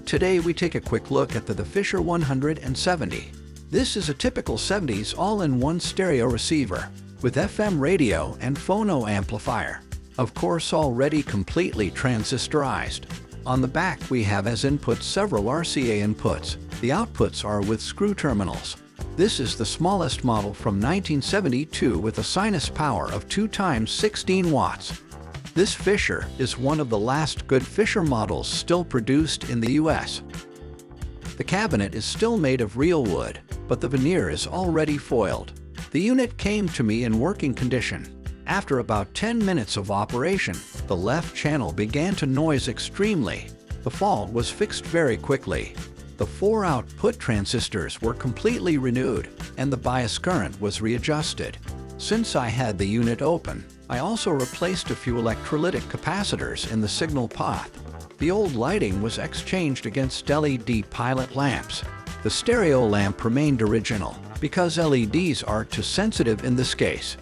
Today we take a quick look at the Fisher 170. This is a typical 70s all-in-one stereo receiver with FM radio and phono amplifier. Of course, already completely transistorized. On the back we have as inputs several RCA inputs. The outputs are with screw terminals. This is the smallest model from 1972 with a sinus power of 2 times 16 watts. This Fisher is one of the last good Fisher models still produced in the US. The cabinet is still made of real wood, but the veneer is already foiled. The unit came to me in working condition. After about 10 minutes of operation, the left channel began to noise extremely. The fault was fixed very quickly. The 4 output transistors were completely renewed, and the bias current was readjusted. Since I had the unit open, I also replaced a few electrolytic capacitors in the signal path. The old lighting was exchanged against LED pilot lamps. The stereo lamp remained original, because LEDs are too sensitive in this case.